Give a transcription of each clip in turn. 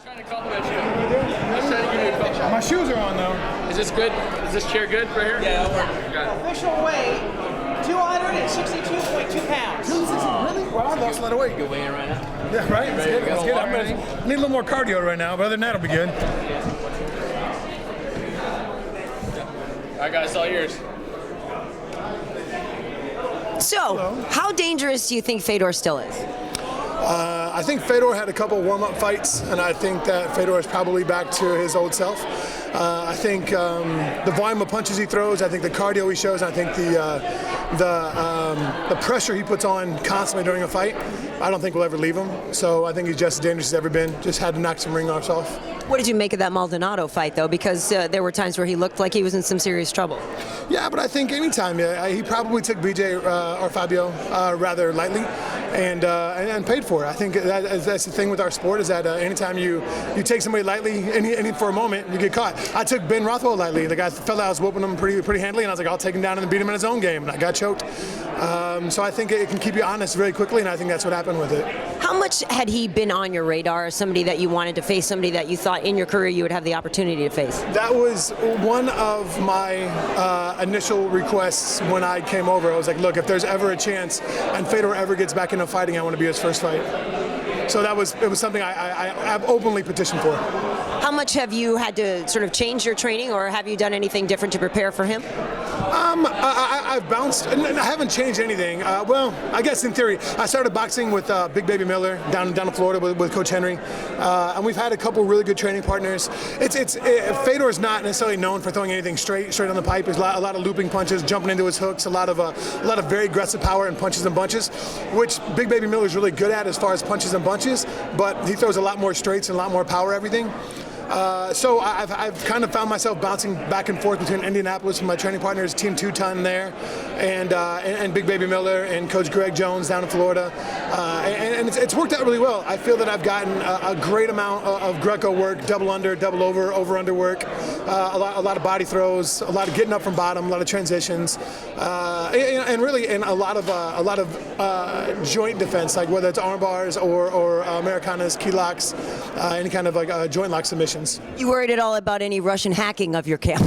Trying to compliment you. Just trying to give you a compliment. My shoes are on though. Is this good? Is this chair good right here? Yeah, that'll work. Got it. Official weight, 262.2 pounds. Really? Wow, that's a lot of weight. Good weighing right now. Yeah, right? Let's get it. Let's get it. Water, I need a little more cardio right now, but other than that, it'll be good. All right, guys, all yours. So, how dangerous do you think Fedor still is? I think Fedor had a couple warm-up fights, and I think that Fedor is probably back to his old self. I think the volume of punches he throws, I think the cardio he shows, I think the pressure he puts on constantly during a fight, I don't think will ever leave him. So I think he's just as dangerous as ever been. Just had to knock some ring offs off. What did you make of that Maldonado fight, though? Because there were times where he looked like he was in some serious trouble. Yeah, but I think anytime, he probably took BJ or Fabio rather lightly and paid for it. I think that's the thing with our sport is that anytime you take somebody lightly any for a moment, you get caught. I took Ben Rothwell lightly. The guy felt I was whooping him pretty handily, and I was like, I'll take him down and beat him in his own game, and I got choked. So I think it can keep you honest very quickly, and I think that's what happened with it. How much had he been on your radar, somebody that you wanted to face, somebody that you thought in your career you would have the opportunity to face? That was one of my initial requests when I came over. I was like, look, if there's ever a chance and Fedor ever gets back into fighting, I want to be his first fight. So it was something I've openly petitioned for. How much have you had to sort of change your training, or have you done anything different to prepare for him? I've bounced, and I haven't changed anything. Well, I guess in theory, I started boxing with Big Baby Miller down in Florida with Coach Henri, and we've had a couple really good training partners. Fedor is not necessarily known for throwing anything straight on the pipe. There's a lot of looping punches, jumping into his hooks, a lot of very aggressive power and punches and bunches, which Big Baby Miller is really good at as far as punches and bunches, but he throws a lot more straights and a lot more power everything. So I've kind of found myself bouncing back and forth between Indianapolis with my training partners, Team 2-Ton there, and Big Baby Miller and Coach Greg Jones down in Florida, and it's worked out really well. I feel that I've gotten a great amount of Greco work, double under, double over under work, a lot of body throws, a lot of getting up from bottom, a lot of transitions, and really a lot of joint defense, like whether it's arm bars or Americanas, key locks, any kind of like joint lock submission. You worried at all about any Russian hacking of your camp?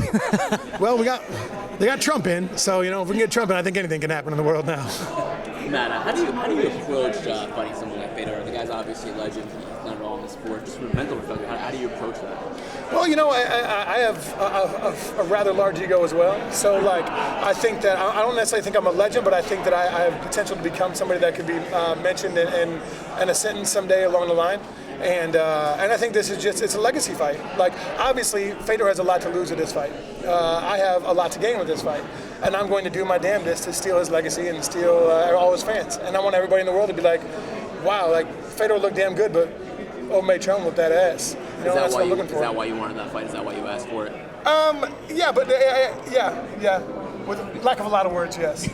Well, they got Trump in, so if we can get Trump in, I think anything can happen in the world now. Matt, how do you approach fighting someone like Fedor? The guy's obviously a legend. He's done it all in the sport. Just from a mental perspective, how do you approach that? Well, I have a rather large ego as well. So, I think that I don't necessarily think I'm a legend, but I think that I have potential to become somebody that could be mentioned in a sentence someday along the line. And I think this is it's a legacy fight. Obviously, Fedor has a lot to lose with this fight. I have a lot to gain with this fight. And I'm going to do my damnedest to steal his legacy and steal all his fans. And I want everybody in the world to be like, wow, Fedor looked damn good, but Mitrione looked that ass. That's what I'm looking for. Is that why you wanted that fight? Is that why you asked for it? Yeah, but yeah. With lack of a lot of words, yes.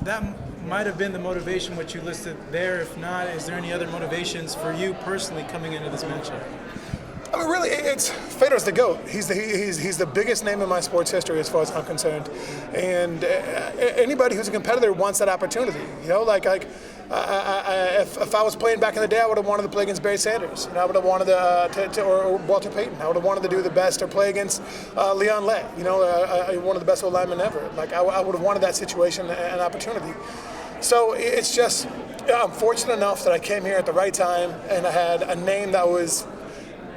That might have been the motivation which you listed there. If not, is there any other motivations for you personally coming into this matchup? I mean, really, Fedor's the GOAT. He's the biggest name in my sports history as far as I'm concerned. And anybody who's a competitor wants that opportunity. If I was playing back in the day, I would have wanted to play against Barry Sanders. I would have wanted or Walter Payton. I would have wanted to do the best or play against Leon Lay. One of the best linemen ever. I would have wanted that situation and opportunity. So it's just, I'm fortunate enough that I came here at the right time and I had a name that was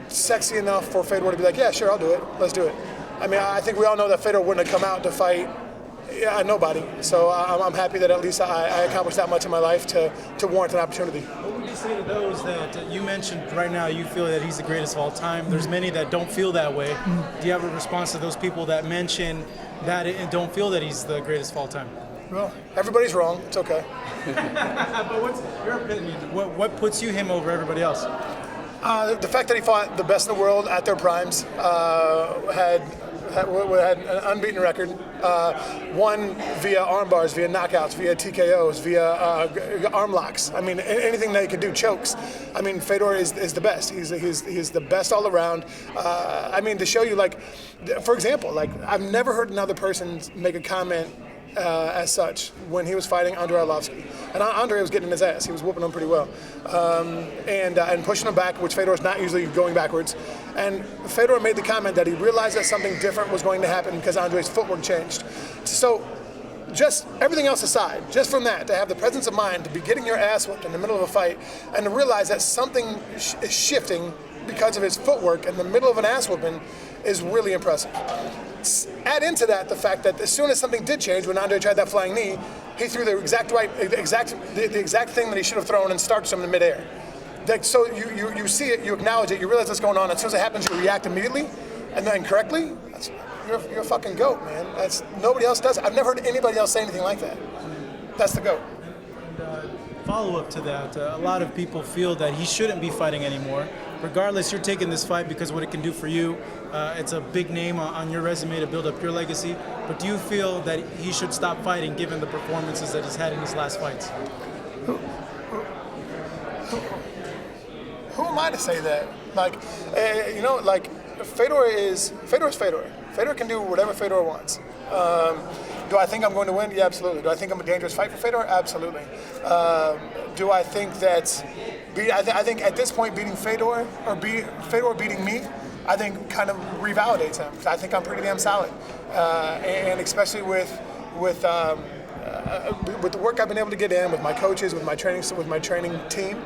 sexy enough for Fedor to be like, yeah, sure, I'll do it. Let's do it. I mean, I think we all know that Fedor wouldn't have come out to fight nobody. So I'm happy that at least I accomplished that much in my life to warrant an opportunity. What would you say to those that you mentioned right now, you feel that he's the greatest of all time? There's many that don't feel that way. Do you have a response to those people that mention that and don't feel that he's the greatest of all time? Well, everybody's wrong. It's okay. But what's your opinion? What puts him over everybody else? The fact that he fought the best in the world at their primes, had an unbeaten record, won via arm bars, via knockouts, via TKOs, via arm locks. I mean, anything that he could do, chokes. I mean, Fedor is the best. He's the best all around. I mean, to show you, for example, I've never heard another person make a comment as such when he was fighting Andrei Arlovsky. And Andre was getting in his ass. He was whooping him pretty well. And pushing him back, which Fedor's not usually going backwards. And Fedor made the comment that he realized that something different was going to happen because Andre's footwork changed. So just everything else aside, just from that, to have the presence of mind to be getting your ass whipped in the middle of a fight and to realize that something is shifting because of his footwork in the middle of an ass whooping is really impressive. Add into that the fact that as soon as something did change, when Andre tried that flying knee, he threw the exact thing that he should have thrown and starched him in midair. So you see it, you acknowledge it, you realize what's going on. As soon as it happens, you react immediately and then correctly. You're a fucking GOAT, man. Nobody else does it. I've never heard anybody else say anything like that. That's the GOAT. Follow-up to that, a lot of people feel that he shouldn't be fighting anymore. Regardless, you're taking this fight because what it can do for you. It's a big name on your resume to build up your legacy. But do you feel that he should stop fighting given the performances that he's had in his last fights? Who am I to say that? Fedor is Fedor. Fedor can do whatever Fedor wants. Do I think I'm going to win? Yeah, absolutely. Do I think I'm a dangerous fight for Fedor? Absolutely. Do I think that? I think at this point, beating Fedor Fedor beating me, I think kind of revalidates him. I think I'm pretty damn solid, and especially with the work I've been able to get in with my coaches, with my training team.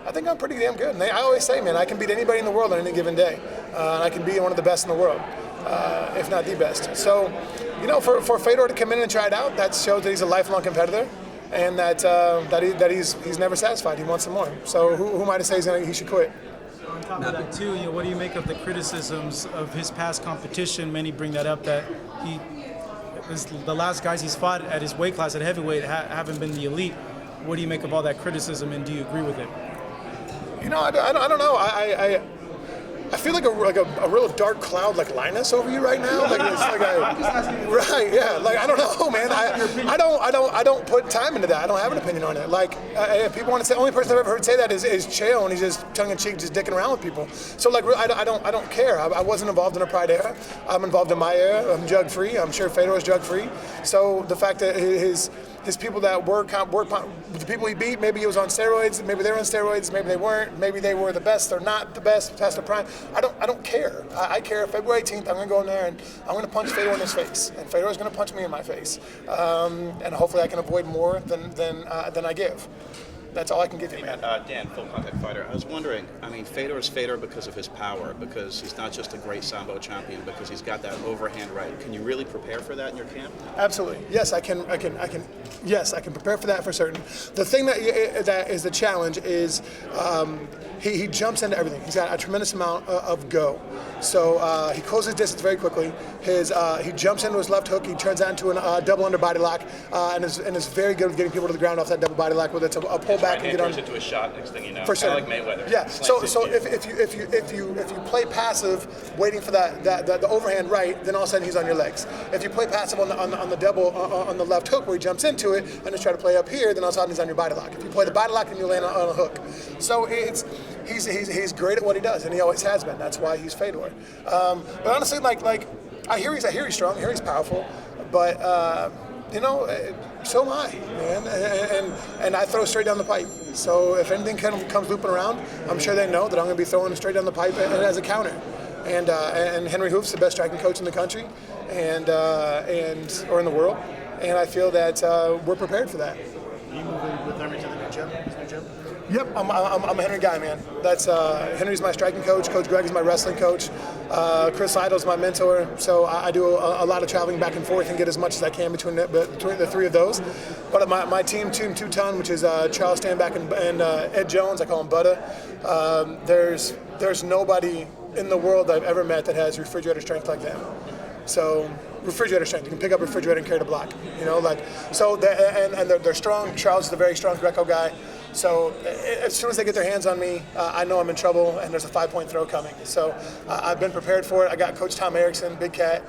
I think I'm pretty damn good. And I always say, man, I can beat anybody in the world on any given day. And I can be one of the best in the world, if not the best. So, for Fedor to come in and try it out, that shows that he's a lifelong competitor and that he's never satisfied. He wants some more. So who am I to say he should quit? On top of that, too, what do you make of the criticisms of his past competition? Many bring that up, that the last guys he's fought at his weight class at heavyweight haven't been the elite. What do you make of all that criticism, and do you agree with it? I don't know. I feel like a real dark cloud like Linus over you right now. Like it's like right, yeah. Like I don't know, man. I don't put time into that. I don't have an opinion on it. Like if people want to say, the only person I've ever heard say that is Chael, and he's just tongue in cheek, just dicking around with people. So like I don't care. I wasn't involved in a Pride era. I'm involved in my era. I'm drug free. I'm sure Fedor is drug free. So the fact that his people that the people he beat, maybe he was on steroids, maybe they were on steroids, maybe they weren't, maybe they were the best or not the best past the prime. I don't care. I care. February 18th, I'm going to go in there and I'm going to punch Fedor in his face, and Fedor is going to punch me in my face, and hopefully I can avoid more than I give. That's all I can give you, man. Dan, full contact fighter. I was wondering, Fedor is Fedor because of his power, because he's not just a great Sambo champion, because he's got that overhand right. Can you really prepare for that in your camp? Absolutely. Yes, I can. Yes, I can prepare for that for certain. The thing that is the challenge is he jumps into everything. He's got a tremendous amount of go. So he closes distance very quickly. He jumps into his left hook. He turns that into a double under body lock, and is very good with getting people to the ground off that double body lock, whether it's a pullback and get on. Turns into a shot. Next thing you know, for sure. Like Mayweather. Yeah. So if you play passive, waiting for the overhand right, then all of a sudden he's on your legs. If you play passive on the double on the left hook where he jumps into it and just try to play up here, then all of a sudden he's on your body lock. If you play the body lock, then you land on a hook. So he's great at what he does, and he always has been. That's why he's Fedor. But honestly, I hear he's strong, I hear he's powerful, but so am I, man. And I throw straight down the pipe. So if anything kind of comes looping around, I'm sure they know that I'm going to be throwing straight down the pipe and as a counter. And Henri Hooft's the best striking coach in the country, or in the world. And I feel that we're prepared for that. Are you moving with Henri to the new gym? His new gym? Yep, I'm a Henri guy, man. That's Henri's my striking coach. Coach Greg is my wrestling coach. Chris Idle's my mentor. So I do a lot of traveling back and forth and get as much as I can between the three of those. But my team, Team 2-Ton, which is Charles Stanback and Ed Jones, I call him Butta. There's nobody in the world I've ever met that has refrigerator strength like them. So refrigerator strength. You can pick up a refrigerator and carry the block. They're strong. Charles is a very strong Greco guy. So as soon as they get their hands on me, I know I'm in trouble, and there's a 5-point throw coming. So I've been prepared for it. I got Coach Tom Erickson, Big Cat,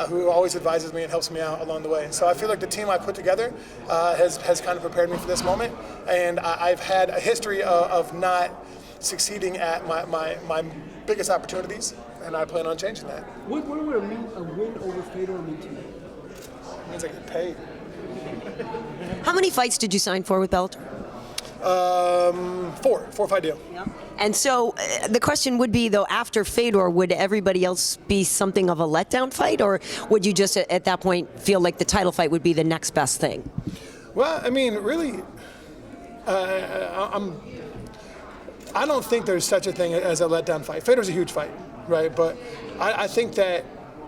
who always advises me and helps me out along the way. So I feel like the team I put together has kind of prepared me for this moment, and I've had a history of not succeeding at my biggest opportunities, and I plan on changing that. What would a win over Fedor mean to you? means I get paid. How many fights did you sign for with Bellator? 4-5 deal. And so the question would be, though, after Fedor, would everybody else be something of a letdown fight, or would you just at that point feel like the title fight would be the next best thing? Well, I mean, really, I don't think there's such a thing as a letdown fight. Fedor's a huge fight, right? But I think that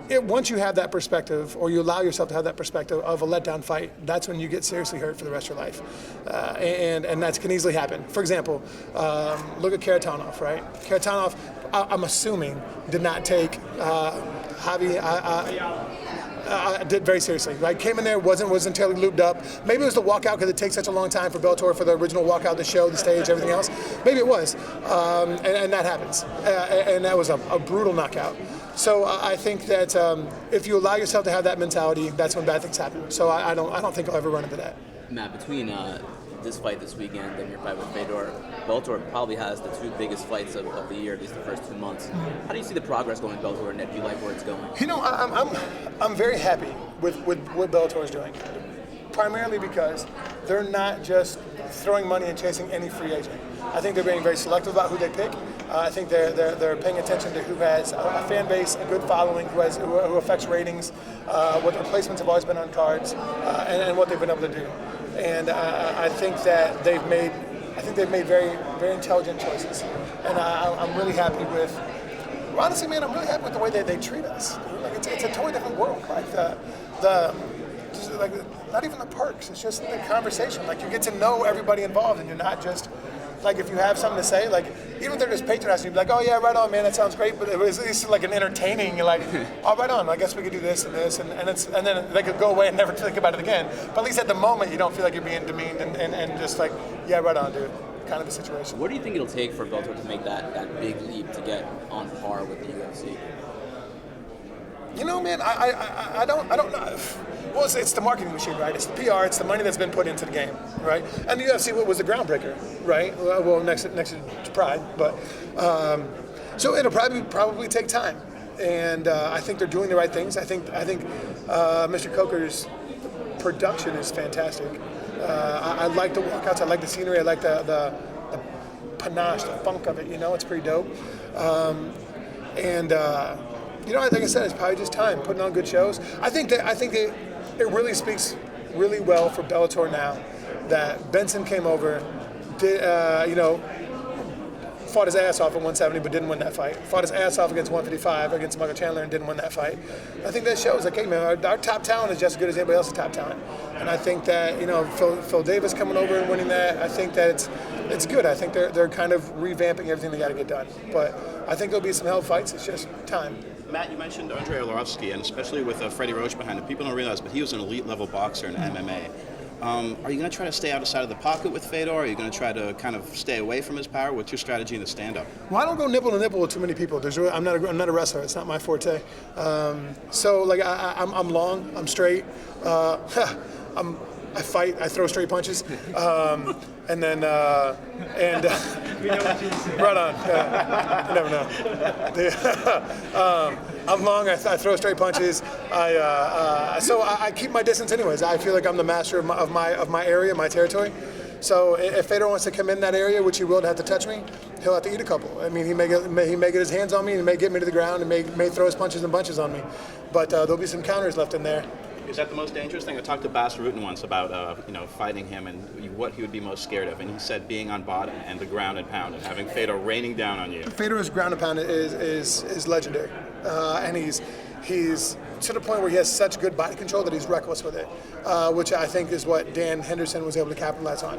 once you have that perspective, or you allow yourself to have that perspective of a letdown fight, that's when you get seriously hurt for the rest of your life. And that can easily happen. For example, look at Karatanov, right? Karatanov, I'm assuming, did not take I did very seriously. Right, came in there, wasn't entirely lubed up. Maybe it was the walkout because it takes such a long time for Bellator for the original walkout, the show, the stage, everything else. Maybe it was, and that happens. And that was a brutal knockout. So I think that if you allow yourself to have that mentality, that's when bad things happen. So I don't think I'll ever run into that. Matt, between this fight this weekend and your fight with Fedor, Bellator probably has the two biggest fights of the year, at least the first 2 months. How do you see the progress going in Bellator, and do you like where it's going? You know, I'm very happy with what Bellator is doing, primarily because they're not just throwing money and chasing any free agent. I think they're being very selective about who they pick. I think they're paying attention to who has a fan base, a good following, who affects ratings, what their placements have always been on cards, and what they've been able to do. And I think that they've made very, very intelligent choices. And I'm really happy with. Honestly, man, I'm really happy with the way they treat us. Like it's a totally different world. Like not even the perks. It's just the conversation. Like you get to know everybody involved, and you're not just. Like if you have something to say, like even if they're just patronizing, you'd be like, oh yeah, right on, man, that sounds great. But it was at least like an entertaining. You're like, oh, right on. I guess we could do this and this, and then they could go away and never think about it again. But at least at the moment, you don't feel like you're being demeaned and just like, yeah, right on, dude. Kind of a situation. What do you think it'll take for Bellator to make that big leap to get on par with the UFC? You know, man, I don't know. Well, it's the marketing machine, right? It's the PR. It's the money that's been put into the game, right? And the UFC was the groundbreaker, right? Well, next to Pride, but so it'll probably take time. And I think they're doing the right things. I think Mr. Coker's production is fantastic. I like the walkouts. I like the scenery. I like the panache, the funk of it. You know, it's pretty dope. You know, like I said, it's probably just time putting on good shows. I think that it really speaks really well for Bellator now that Benson came over, did fought his ass off at 170 but didn't win that fight. Fought his ass off against 155 against Michael Chandler and didn't win that fight. I think that shows like, hey man, our top talent is just as good as anybody else's top talent. And I think that Phil Davis coming over and winning that, I think that it's good. I think they're kind of revamping everything they got to get done. But I think there'll be some hell fights. It's just time. Matt, you mentioned Andrei Arlovski, and especially with Freddie Roach behind him, people don't realize, but he was an elite level boxer in MMA. Are you going to try to stay outside of the pocket with Fedor? Are you going to try to kind of stay away from his power? What's your strategy in the stand-up? Well, I don't go nipple to nipple with too many people. I'm not a wrestler. It's not my forte. So like I'm long. I'm straight. I fight. I throw straight punches. And then right on. You never know. I'm long. I throw straight punches. So I keep my distance anyways. I feel like I'm the master of my area, my territory. So if Fedor wants to come in that area, which he will have to touch me, he'll have to eat a couple. I mean, he may get his hands on me, and he may get me to the ground, and may throw his punches and bunches on me. But there'll be some counters left in there. Is that the most dangerous thing? I talked to Bas Rutten once about fighting him and what he would be most scared of, and he said being on bottom and the ground and pound and having Fedor raining down on you. Fedor's ground and pound is legendary, and he's to the point where he has such good body control that he's reckless with it, which I think is what Dan Henderson was able to capitalize on,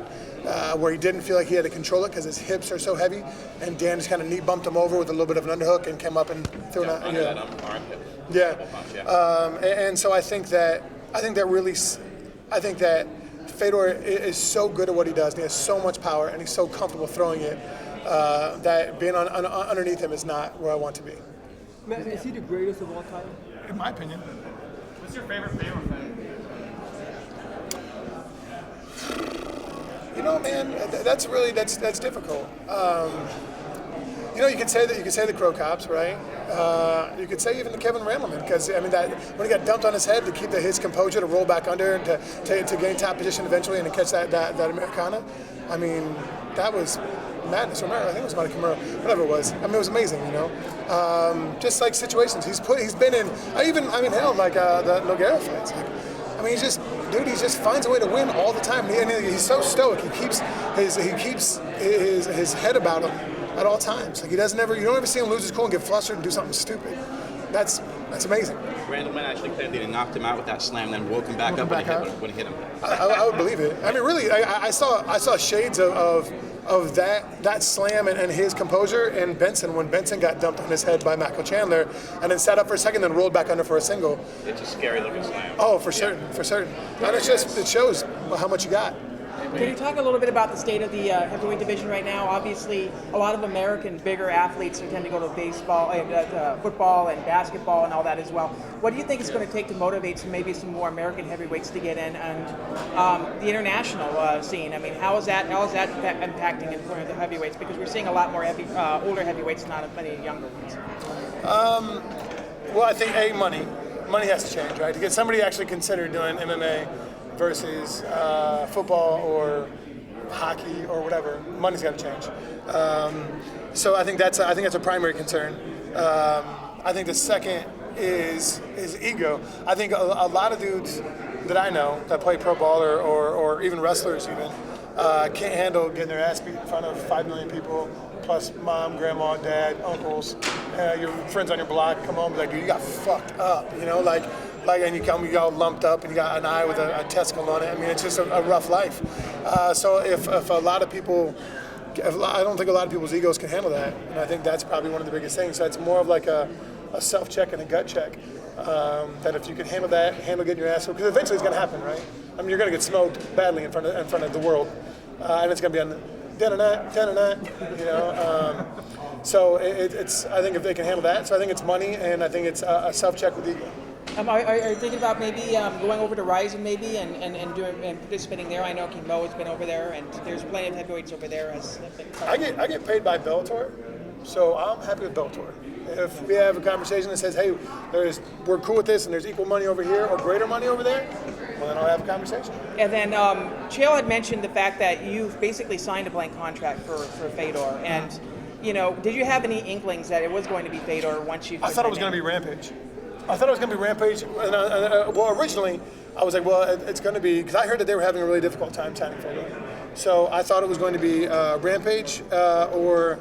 where he didn't feel like he had to control it because his hips are so heavy, and Dan just kind of knee bumped him over with a little bit of an underhook and came up and threw it out. Under that arm hip. Yeah. And so I think that Fedor is so good at what he does, and he has so much power, and he's so comfortable throwing it that being underneath him is not where I want to be. Matt, is he the greatest of all time? In my opinion. What's your favorite Fedor fan? You know, man, that's difficult. you could say the Crow Cops, right? You could say even the Kevin Randleman, because I mean that when he got dumped on his head to keep his composure, to roll back under, and to gain top position eventually, and to catch that Americana. I mean, that was madness. I think it was Monte Kimura, whatever it was. I mean, it was amazing, just like situations he's been in. Hell, like the Nogueira fights. Like, I mean, he just finds a way to win all the time. And he's so stoic. He keeps his head about him at all times. Like you don't ever see him lose his cool and get flustered and do something stupid. That's amazing. Randleman actually claimed that he knocked him out with that slam, then woke him back up when he hit him. I would believe it. I mean, really, I saw shades of that slam and his composure in Benson when Benson got dumped on his head by Michael Chandler and then sat up for a second, then rolled back under for a single. It's a scary looking slam. Oh, for certain. And it shows how much you got. Can you talk a little bit about the state of the heavyweight division right now? Obviously, a lot of American bigger athletes tend to go to baseball, football, and basketball, and all that as well. What do you think it's going to take to motivate some more American heavyweights to get in, and the international scene? I mean, how is that impacting in front of the heavyweights? Because we're seeing a lot more older heavyweights, not as many younger ones. Well, I think money has to change, right? To get somebody actually considered doing MMA versus football or hockey or whatever, money's got to change. So I think that's a primary concern. I think the second is ego. I think a lot of dudes that I know that play pro ball or even wrestlers even can't handle getting their ass beat in front of 5 million people, plus mom, grandma, dad, uncles, your friends on your block come home and be like, dude, you got fucked up, and you all lumped up and you got an eye with a testicle on it. I mean, it's just a rough life. So if a lot of people, I don't think a lot of people's egos can handle that, and I think that's probably one of the biggest things. So it's more of like a self-check and a gut check. That if you can handle getting your ass, because eventually it's going to happen, right? I mean, you're going to get smoked badly in front of the world, and it's going to be on the So it's. I think if they can handle that, so I think it's money, and I think it's a self-check with ego. Are you thinking about maybe going over to Ryzen maybe and participating there? I know Kongo has been over there, and there's plenty of heavyweights over there. I get paid by Bellator, so I'm happy with Bellator. If we have a conversation that says, hey, we're cool with this and there's equal money over here or greater money over there, well, then I'll have a conversation. And then Chael had mentioned the fact that you've basically signed a blank contract for Fedor. And, did you have any inklings that it was going to be Fedor once you... I thought it was going to be Rampage. And originally, I was like, well, it's going to be... Because I heard that they were having a really difficult time signing Fedor. So I thought it was going to be Rampage or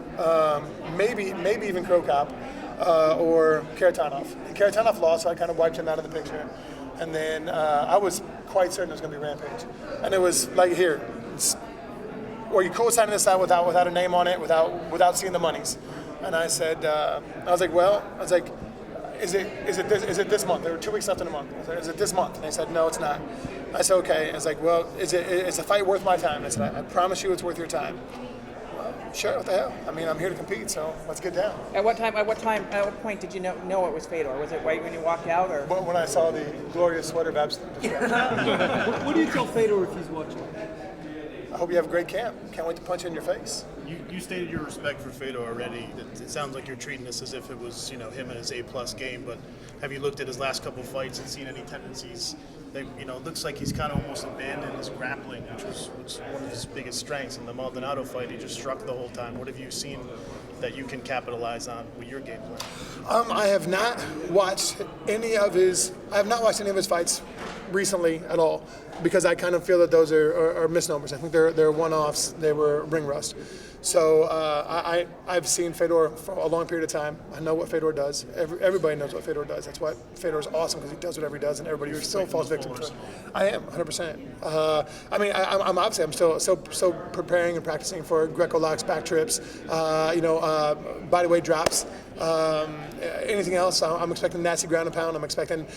maybe even Crow Cop or Karatanov. And Karatanov lost, so I kind of wiped him out of the picture. And then I was quite certain it was going to be Rampage. And it was like, here, are you cool signing this out without a name on it, without seeing the monies? And I said, is it this month? There were 2 weeks left in the month. I said, is it this month? And they said, no, it's not. I said, okay. I was like, well, is a fight worth my time? I said, I promise you it's worth your time. Well, sure, what the hell? I mean, I'm here to compete, so let's get down. At what point did you know it was Fedor? Was it right when you walked out, or? When I saw the glorious sweater Babs. What do you tell Fedor if he's watching? I hope you have a great camp. Can't wait to punch you in your face. You stated your respect for Fedor already. It sounds like you're treating this as if it was, him and his A+ game. But have you looked at his last couple fights and seen any tendencies? That, it looks like he's kind of almost abandoned his grappling, which was one of his biggest strengths. In the Maldonado fight, he just struck the whole time. What have you seen that you can capitalize on with your game plan? I have not watched any of his fights recently at all, because I kind of feel that those are misnomers. I think they're one-offs. They were ring rust. So I've seen Fedor for a long period of time. I know what Fedor does. Everybody knows what Fedor does. That's why Fedor is awesome, because he does whatever he does, and everybody still falls victim to it. I am 100%. I'm still preparing and practicing for Greco locks, back trips, body weight drops. Anything else? I'm expecting nasty ground and pound. I'm expecting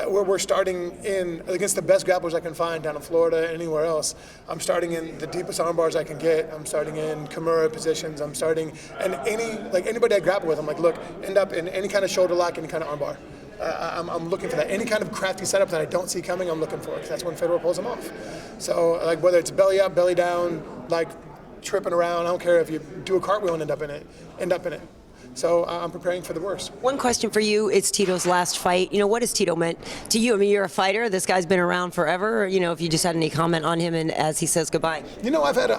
we're starting in against the best grapplers I can find down in Florida, anywhere else. I'm starting in the deepest arm bars I can get. I'm starting in Kimura positions. I'm starting and anybody I grapple with. I'm like, look, end up in any kind of shoulder lock, any kind of arm bar. I'm looking for that. Any kind of crafty setup that I don't see coming, I'm looking for it, because that's when Fedor pulls them off. So whether it's belly up, belly down, tripping around. I don't care if you do a cartwheel and end up in it. So I'm preparing for the worst. One question for you. It's Tito's last fight. What has Tito meant to you? I mean, you're a fighter. This guy's been around forever. If you just had any comment on him and as he says goodbye. I've had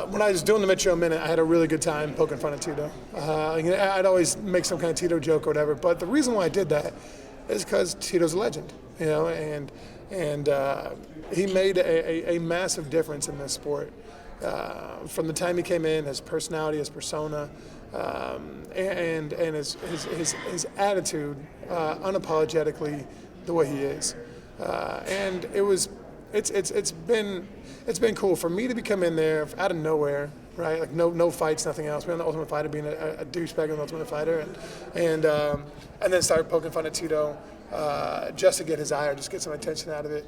when I was doing the Mitrione Minute, I had a really good time poking fun at Tito. I'd always make some kind of Tito joke or whatever. But the reason why I did that is because Tito's a legend, and he made a massive difference in this sport. From the time he came in, his personality, his persona, and his attitude, unapologetically, the way he is, and it's been cool for me to come in there out of nowhere, right? Like no fights, nothing else. Being the Ultimate Fighter, being a douchebag in the Ultimate Fighter, and then start poking fun at Tito just to get his ire, just get some attention out of it.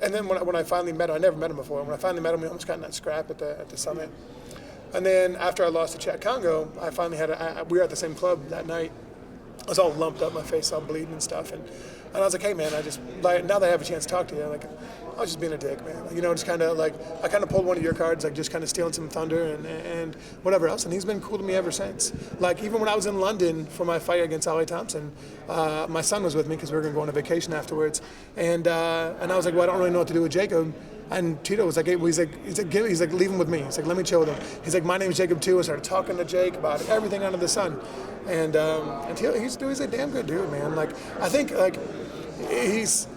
And then when I finally met him, I never met him before. When I finally met him, we almost got in that scrap at the summit. And then after I lost to Cheick Kongo, I finally we were at the same club that night. I was all lumped up, my face all bleeding and stuff. And I was like, hey man, now that I have a chance to talk to you, I was just being a dick, man. Just kind of I kind of pulled one of your cards, just kind of stealing some thunder and whatever else. And he's been cool to me ever since. Even when I was in London for my fight against Ali Thompson, my son was with me because we were going to go on a vacation afterwards. And I was like, well, I don't really know what to do with Jacob. And Tito was like, he's like, leave him with me. He's like, let me chill with him. He's like, my name's Jacob too. I started talking to Jake about everything under the sun. And Tito, he's a damn good dude, man. I think he's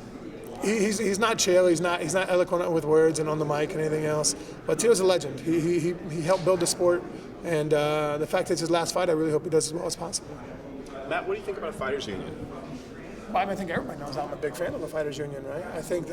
not Chael. He's not eloquent with words and on the mic and anything else. But Tito's a legend. He helped build the sport. And the fact that it's his last fight, I really hope he does as well as possible. Matt, what do you think about a fighters union? Well, I think everybody knows I'm a big fan of the fighters union, right? I think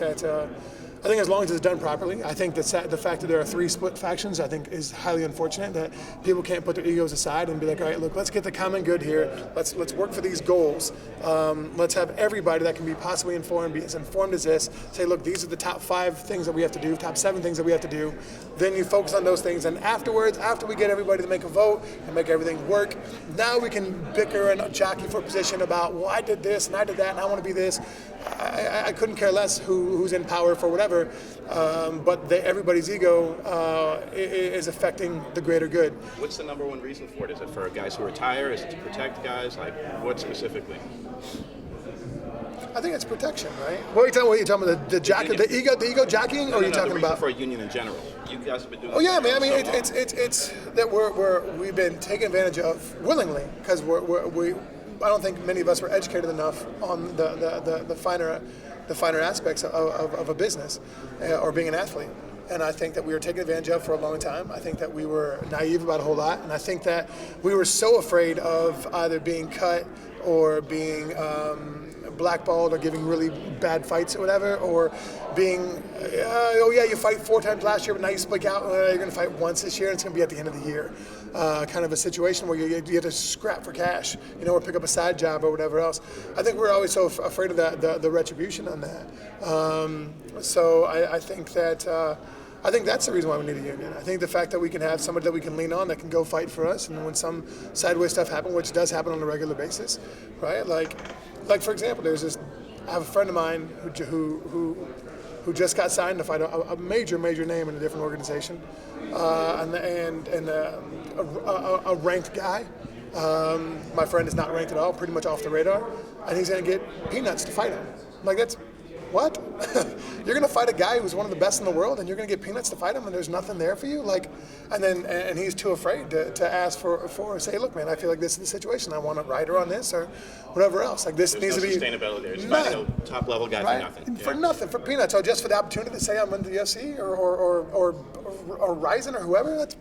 as long as it's done properly, I think that the fact that there are 3 split factions, I think is highly unfortunate, that people can't put their egos aside and be like, all right, look, let's get the common good here. Let's work for these goals. Let's have everybody that can be possibly informed, be as informed as this, say, look, these are the top 5 things that we have to do, top 7 things that we have to do. Then you focus on those things. And afterwards, after we get everybody to make a vote and make everything work, now we can bicker and jockey for a position about, well, I did this and I did that and I want to be this. I couldn't care less who's in power for whatever, but everybody's ego is affecting the greater good. What's the number one reason for it? Is it for guys who retire? Is it to protect guys? What specifically? I think it's protection, right? What are you talking about? The jockey, the ego jockeying, or are you talking about for a union in general? You guys have been doing. Oh yeah, man. I mean, it's that we've been taken advantage of willingly because I don't think many of us were educated enough on the finer aspects of a business or being an athlete. And I think that we were taken advantage of for a long time. I think that we were naive about a whole lot. And I think that we were so afraid of either being cut or being blackballed or giving really bad fights or whatever, or being, you fight 4 times last year, but now you split out, you're going to fight once this year, and it's going to be at the end of the year. Kind of a situation where you have to scrap for cash, or pick up a side job or whatever else. I think we're always so afraid of the retribution on that. So I think that I think that's the reason why we need a union. I think the fact that we can have somebody that we can lean on that can go fight for us, and when some sideways stuff happens, which does happen on a regular basis, right? Like for example, I have a friend of mine who just got signed to fight a major name in a different organization, and a ranked guy. My friend is not ranked at all, pretty much off the radar, and he's going to get peanuts to fight him. That's what? You're going to fight a guy who's one of the best in the world, and you're going to get peanuts to fight him, and there's nothing there for you? And he's too afraid to ask for say, look, man, I feel like this is the situation. I want a rider on this or whatever else. This There's needs no to be sustainability. There's no top level guy right? for nothing. For nothing, for peanuts. So just for the opportunity to say I'm in the UFC or Ryzen or whoever, that's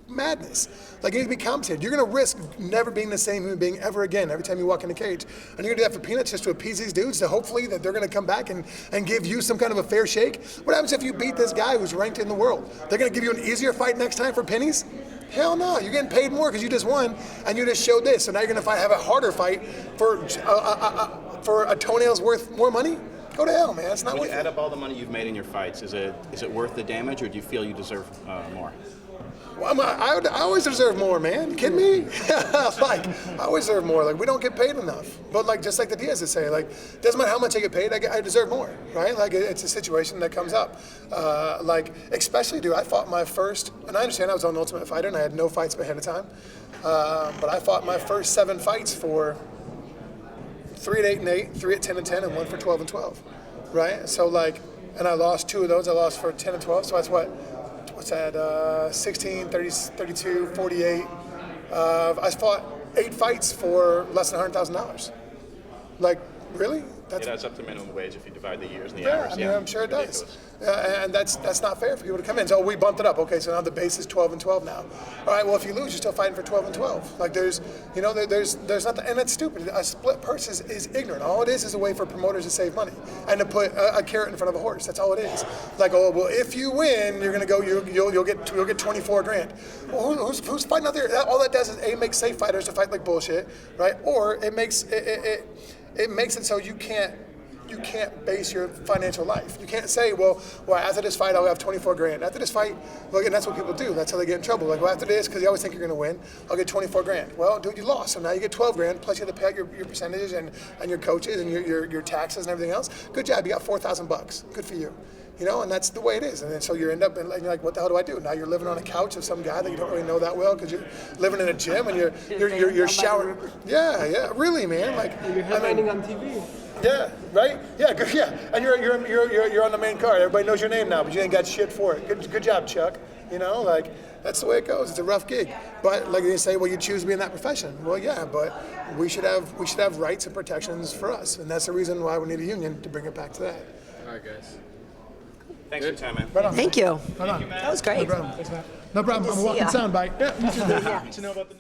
madness. You need to be compensated. You're going to risk never being the same human being ever again every time you walk in the cage. And you're going to do that for peanuts just to appease these dudes, to hopefully that they're going to come back and give you some kind of a fair shake. What happens if you beat this guy who's ranked in the world? They're going to give you an easier fight next time for pennies? Hell no. You're getting paid more because you just won and you just showed this. So now you're going to have a harder fight for a toenail's worth more money? Go to hell, man. It's not when worth you add up all the money you've made in your fights, is it worth the damage, or do you feel you deserve more? Well, I always deserve more, man. You kidding me? Like, I always deserve more. Like, we don't get paid enough. But like, just like the Diaz's say, like, doesn't matter how much I get paid, I deserve more, right? Like, it's a situation that comes up. Like, especially, dude, I fought my first, and I understand I was on Ultimate Fighter and I had no fights ahead of time. But I fought my first 7 fights for 3 at 8-8, 3 at 10-10, and 1 for 12-12, right? So like, and I lost 2 of those. I lost for 10-12. So that's what's that? 16, 30, 32, 48. I fought 8 fights for less than $100,000. Like, really? It adds up to minimum wage if you divide the years and the Yeah, hours. I mean, I'm sure it does. And that's not fair for people to come in. So we bumped it up. Okay, so now the base is 12-12 now. All right, well, if you lose, you're still fighting for 12-12. Like, there's nothing, and that's stupid. A split purse is ignorant. All it is a way for promoters to save money and to put a carrot in front of a horse. That's all it is. Like, oh, well, if you win, you're gonna go. You'll get 24 grand. Well, who's fighting out there? All that does is make safe fighters to fight like bullshit, right? Or it makes it so you can't base your financial life. You can't say, well, after this fight, I'll have 24 grand. After this fight, look, and that's what people do. That's how they get in trouble. Like, well, after this, because you always think you're going to win, I'll get 24 grand. Well, dude, you lost. So now you get 12 grand, plus you have to pay out your percentages and your coaches and your taxes and everything else. Good job. You got $4,000. Good for you. You know, and that's the way it is. And then so you end up, and you're like, what the hell do I do? Now you're living on a couch of some guy that you don't really know that well because you're living in a gym and you're showering. Yeah, really, man. Like, you're headlining on TV. Yeah, right? Yeah, good, yeah. And you're on the main card. Everybody knows your name now, but you ain't got shit for it. Good job, Chuck. You know, like, that's the way it goes. It's a rough gig. But like they say, well, you choose to be in that profession. Well, yeah, but we should have rights and protections for us, and that's the reason why we need a union to bring it back to that. All right, guys. Thanks for your time, man. Right on. Thank you. Right on. That was great. No problem. I'm a walking ya. soundbite. Yeah, you too. Yeah. To know about the